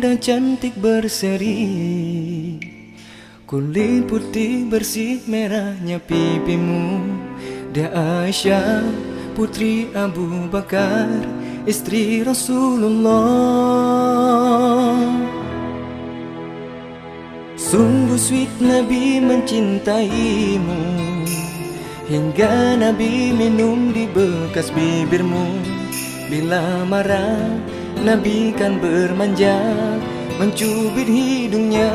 muda cantik berseri, kulit putih bersih merahnya pipimu. Dia Aisyah putri Abu Bakar, istri Rasulullah. Sungguh sweet Nabi mencintaimu, hingga Nabi minum di bekas bibirmu. Bila marah Nabi kan bermanja, mencubit hidungnya.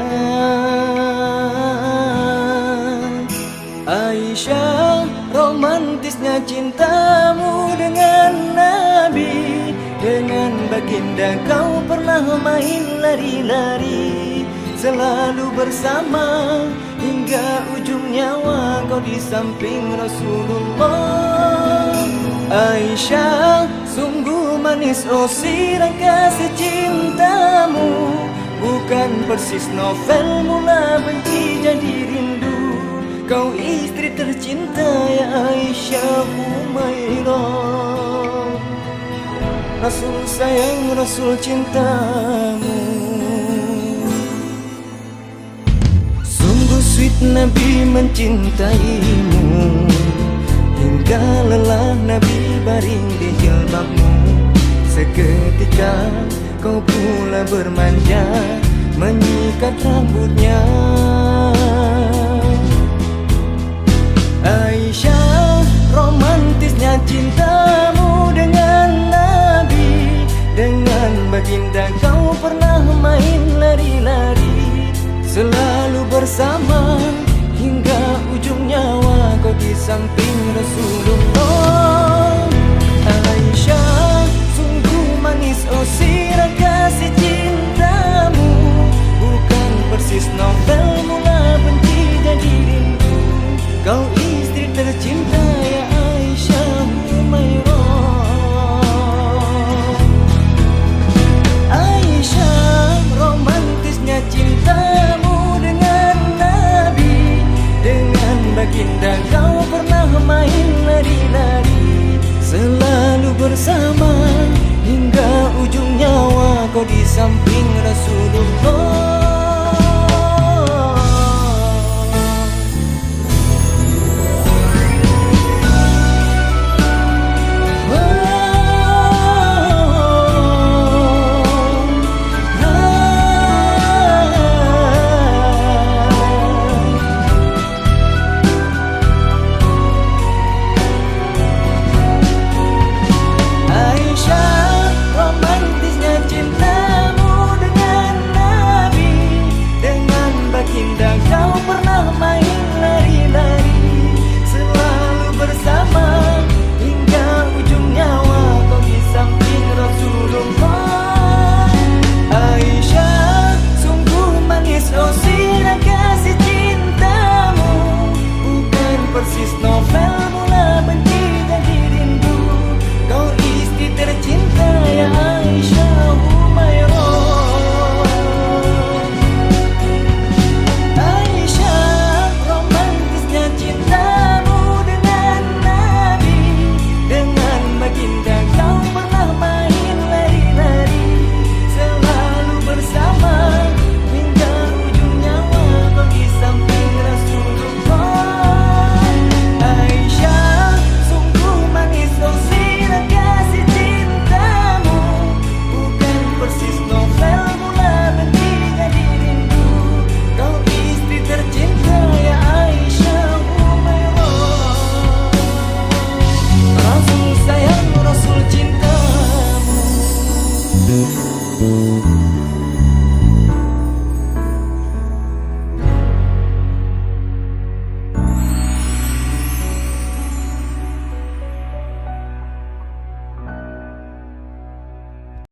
Aisyah, romantisnya cintamu dengan Nabi. Dengan baginda kau pernah main lari-lari, selalu bersama hingga ujung nyawa kau di samping Rasulullah. Aisyah, sungguh manis oh sirah kasih cintamu, bukan persis novel mula benci jadi rindu. Kau istri tercinta ya Aisyah Humairah, Rasul sayang, Rasul cintamu. Sungguh sweet Nabi mencintaimu, hingga lelah Nabi baring di jilbabmu. Seketika kau pula bermanja, menyikat rambutnya. Aisyah, romantisnya cintamu dengan Nabi. Dengan baginda kau pernah main lari-lari, selalu bersama hingga ujung nyawa kau di samping Rasulullah. Aisyah, sungguh manis oh sirah kasih cintamu, bukan persis novel mula benci jadi rindu. Kau istri tercinta ya Aisyah Humairah. Aisyah, romantisnya cintamu dengan Nabi. Dengan baginda kau pernah main lari-lari, selalu bersama hingga ujung nyawa kau di samping Rasulullah.